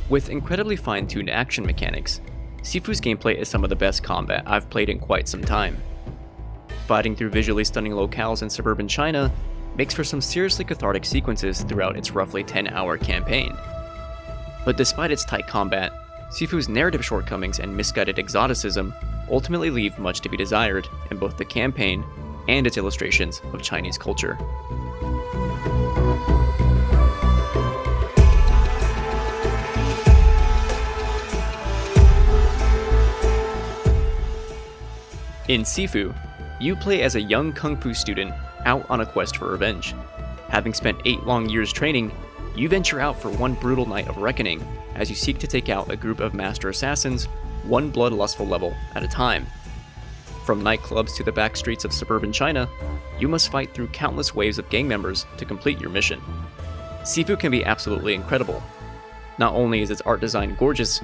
With incredibly fine-tuned action mechanics, Sifu's gameplay is some of the best combat I've played in quite some time. Fighting through visually stunning locales in suburban China makes for some seriously cathartic sequences throughout its roughly 10-hour campaign. But despite its tight combat, Sifu's narrative shortcomings and misguided exoticism ultimately leave much to be desired in both the campaign and its illustrations of Chinese culture. In Sifu, you play as a young kung fu student out on a quest for revenge. Having spent 8 long years training, you venture out for one brutal night of reckoning as you seek to take out a group of master assassins, one bloodlustful level at a time. From nightclubs to the back streets of suburban China, you must fight through countless waves of gang members to complete your mission. Sifu can be absolutely incredible. Not only is its art design gorgeous,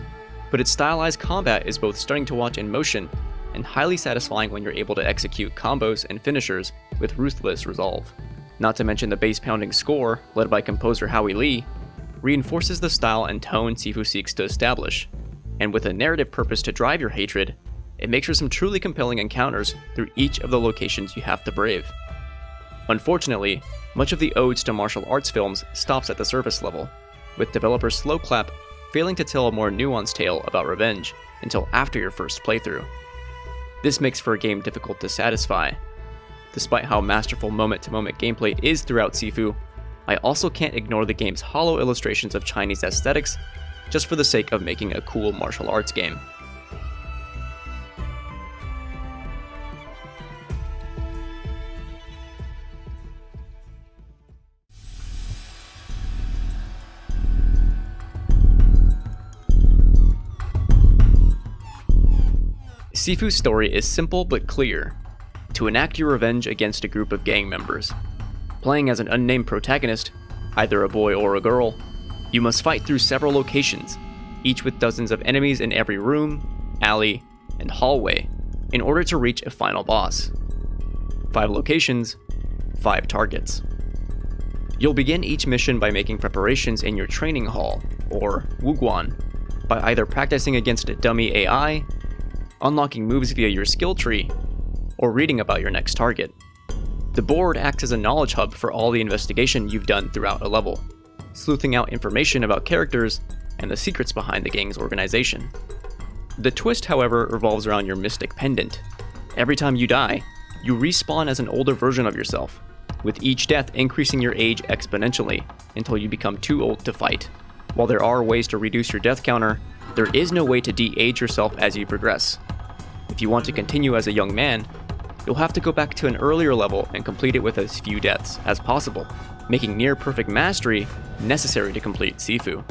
but its stylized combat is both stunning to watch in motion and highly satisfying when you're able to execute combos and finishers with ruthless resolve. Not to mention the bass-pounding score, led by composer Howie Lee, reinforces the style and tone Sifu seeks to establish, and with a narrative purpose to drive your hatred, it makes for some truly compelling encounters through each of the locations you have to brave. Unfortunately, much of the odes to martial arts films stops at the surface level, with developer Slowclap failing to tell a more nuanced tale about revenge until after your first playthrough. This makes for a game difficult to satisfy. Despite how masterful moment-to-moment gameplay is throughout Sifu, I also can't ignore the game's hollow illustrations of Chinese aesthetics just for the sake of making a cool martial arts game. Sifu's story is simple but clear. To enact your revenge against a group of gang members. Playing as an unnamed protagonist, either a boy or a girl, you must fight through several locations, each with dozens of enemies in every room, alley, and hallway, in order to reach a final boss. 5 locations, 5 targets. You'll begin each mission by making preparations in your training hall, or Wuguan, by either practicing against a dummy AI, unlocking moves via your skill tree, or reading about your next target. The board acts as a knowledge hub for all the investigation you've done throughout a level, sleuthing out information about characters and the secrets behind the gang's organization. The twist, however, revolves around your mystic pendant. Every time you die, you respawn as an older version of yourself, with each death increasing your age exponentially until you become too old to fight. While there are ways to reduce your death counter, there is no way to de-age yourself as you progress. If you want to continue as a young man, you'll have to go back to an earlier level and complete it with as few deaths as possible, making near-perfect mastery necessary to complete Sifu.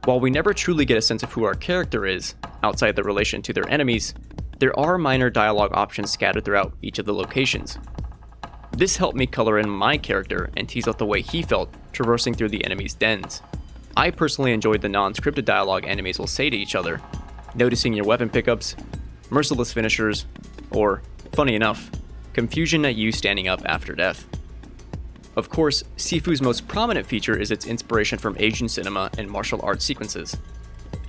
While we never truly get a sense of who our character is, outside the relation to their enemies, there are minor dialogue options scattered throughout each of the locations. This helped me color in my character and tease out the way he felt traversing through the enemies' dens. I personally enjoyed the non-scripted dialogue enemies will say to each other, noticing your weapon pickups, merciless finishers, or, funny enough, confusion at you standing up after death. Of course, Sifu's most prominent feature is its inspiration from Asian cinema and martial arts sequences.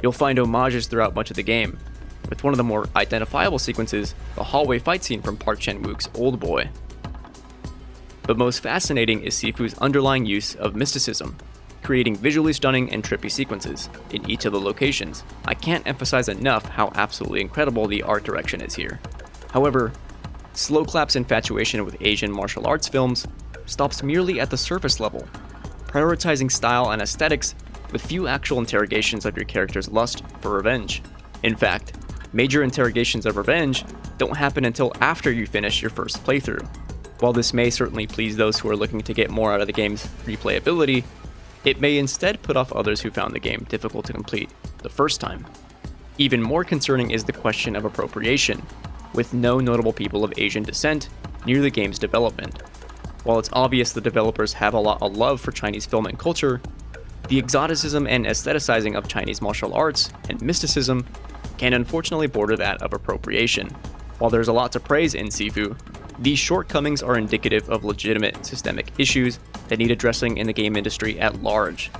You'll find homages throughout much of the game, with one of the more identifiable sequences, the hallway fight scene from Park Chan-wook's Old Boy. But most fascinating is Sifu's underlying use of mysticism, creating visually stunning and trippy sequences in each of the locations. I can't emphasize enough how absolutely incredible the art direction is here. However, Slowclap's infatuation with Asian martial arts films stops merely at the surface level, prioritizing style and aesthetics with few actual interrogations of your character's lust for revenge. In fact, major interrogations of revenge don't happen until after you finish your first playthrough. While this may certainly please those who are looking to get more out of the game's replayability, it may instead put off others who found the game difficult to complete the first time. Even more concerning is the question of appropriation, with no notable people of Asian descent near the game's development. While it's obvious the developers have a lot of love for Chinese film and culture, the exoticism and aestheticizing of Chinese martial arts and mysticism can unfortunately border that of appropriation. While there's a lot to praise in Sifu, these shortcomings are indicative of legitimate systemic issues that need addressing in the game industry at large.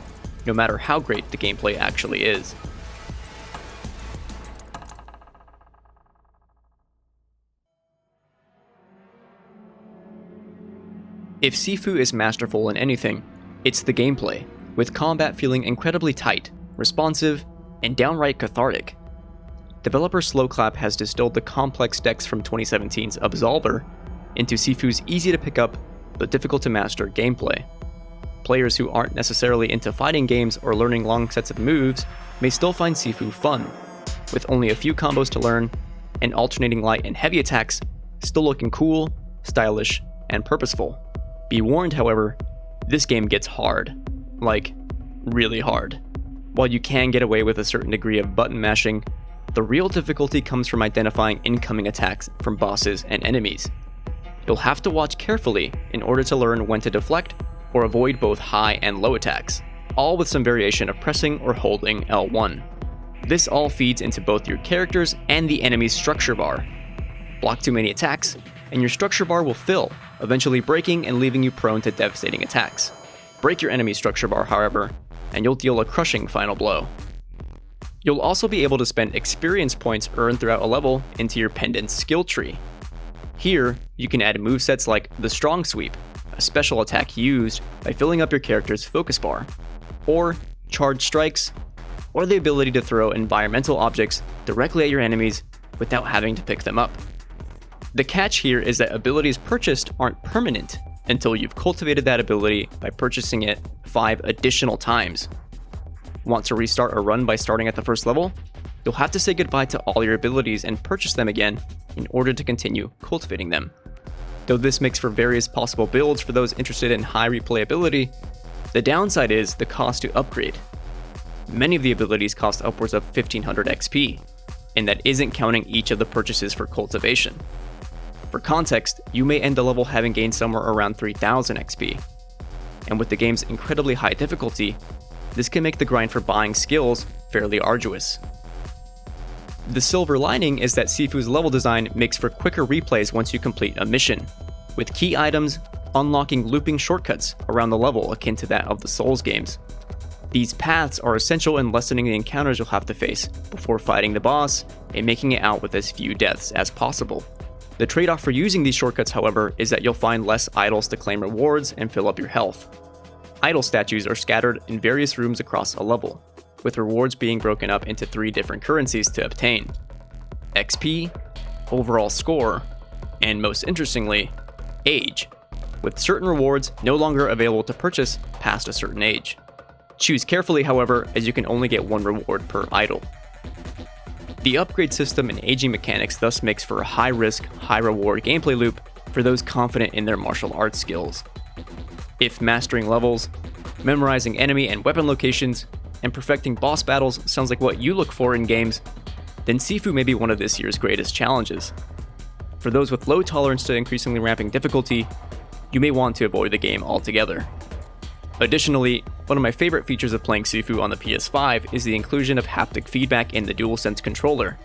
no matter how great the gameplay actually is. If Sifu is masterful in anything, it's the gameplay, with combat feeling incredibly tight, responsive, and downright cathartic. Developer Slowclap has distilled the complex decks from 2017's Absolver into Sifu's easy to pick up but difficult to master gameplay. Players who aren't necessarily into fighting games or learning long sets of moves may still find Sifu fun, with only a few combos to learn and alternating light and heavy attacks still looking cool, stylish, and purposeful. Be warned, however, this game gets hard. Like, really hard. While you can get away with a certain degree of button mashing, the real difficulty comes from identifying incoming attacks from bosses and enemies. You'll have to watch carefully in order to learn when to deflect or avoid both high and low attacks, all with some variation of pressing or holding L1. This all feeds into both your characters and the enemy's structure bar. Block too many attacks, and your structure bar will fill, eventually breaking and leaving you prone to devastating attacks. Break your enemy's structure bar, however, and you'll deal a crushing final blow. You'll also be able to spend experience points earned throughout a level into your pendant skill tree. Here, you can add movesets like the Strong Sweep, a special attack used by filling up your character's focus bar, or Charged Strikes, or the ability to throw environmental objects directly at your enemies without having to pick them up. The catch here is that abilities purchased aren't permanent until you've cultivated that ability by purchasing it 5 additional times. Want to restart a run by starting at the first level? You'll have to say goodbye to all your abilities and purchase them again in order to continue cultivating them. Though this makes for various possible builds for those interested in high replayability, the downside is the cost to upgrade. Many of the abilities cost upwards of 1500 XP, and that isn't counting each of the purchases for cultivation. For context, you may end the level having gained somewhere around 3000 XP. And with the game's incredibly high difficulty, this can make the grind for buying skills fairly arduous. The silver lining is that Sifu's level design makes for quicker replays once you complete a mission, with key items unlocking looping shortcuts around the level akin to that of the Souls games. These paths are essential in lessening the encounters you'll have to face before fighting the boss and making it out with as few deaths as possible. The trade-off for using these shortcuts, however, is that you'll find less idols to claim rewards and fill up your health. Idol statues are scattered in various rooms across a level, with rewards being broken up into 3 different currencies to obtain: XP, overall score, and most interestingly, age, with certain rewards no longer available to purchase past a certain age. Choose carefully, however, as you can only get 1 reward per idol. The upgrade system and aging mechanics thus makes for a high-risk, high-reward gameplay loop for those confident in their martial arts skills. If mastering levels, memorizing enemy and weapon locations, and perfecting boss battles sounds like what you look for in games, then Sifu may be one of this year's greatest challenges. For those with low tolerance to increasingly ramping difficulty, you may want to avoid the game altogether. Additionally, one of my favorite features of playing Sifu on the PS5 is the inclusion of haptic feedback in the DualSense controller.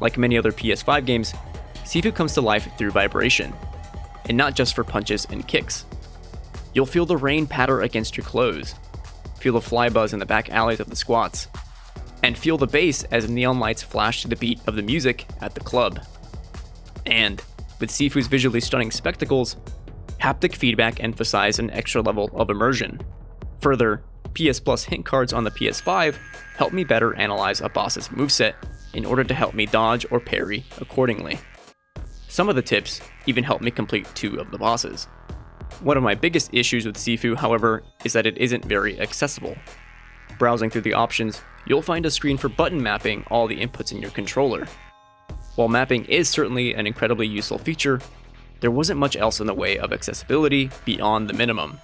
Like many other PS5 games, Sifu comes to life through vibration, and not just for punches and kicks. You'll feel the rain patter against your clothes, feel the fly buzz in the back alleys of the squats, and feel the bass as neon lights flash to the beat of the music at the club. And, with Sifu's visually stunning spectacles, haptic feedback emphasize an extra level of immersion. Further, PS Plus hint cards on the PS5 help me better analyze a boss's moveset in order to help me dodge or parry accordingly. Some of the tips even help me complete 2 of the bosses. One of my biggest issues with Sifu, however, is that it isn't very accessible. Browsing through the options, you'll find a screen for button mapping all the inputs in your controller. While mapping is certainly an incredibly useful feature, there wasn't much else in the way of accessibility beyond the minimum.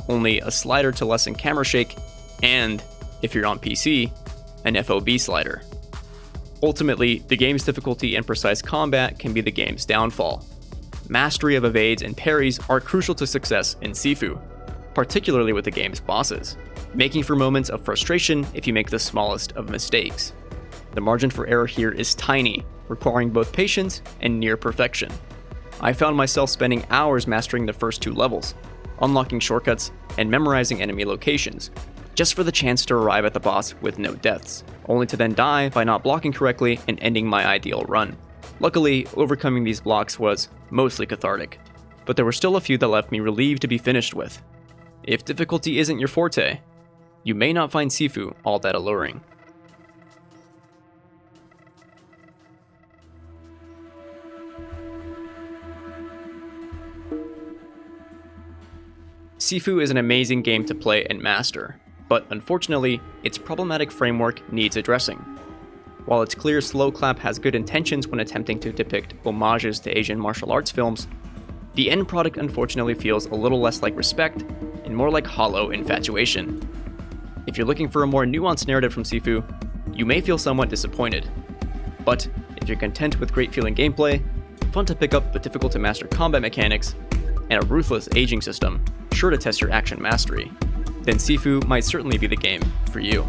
Only a slider to lessen camera shake, and, if you're on PC, an FOV slider. Ultimately, the game's difficulty and precise combat can be the game's downfall. Mastery of evades and parries are crucial to success in Sifu, particularly with the game's bosses, making for moments of frustration if you make the smallest of mistakes. The margin for error here is tiny, requiring both patience and near perfection. I found myself spending hours mastering the first 2 levels, unlocking shortcuts and memorizing enemy locations, just for the chance to arrive at the boss with no deaths, only to then die by not blocking correctly and ending my ideal run. Luckily, overcoming these blocks was mostly cathartic, but there were still a few that left me relieved to be finished with. If difficulty isn't your forte, you may not find Sifu all that alluring. Sifu is an amazing game to play and master, but unfortunately, its problematic framework needs addressing. While it's clear Slow Clap has good intentions when attempting to depict homages to Asian martial arts films, the end product unfortunately feels a little less like respect and more like hollow infatuation. If you're looking for a more nuanced narrative from Sifu, you may feel somewhat disappointed. But if you're content with great feeling gameplay, fun to pick up but difficult to master combat mechanics, and a ruthless aging system sure to test your action mastery, then Sifu might certainly be the game for you.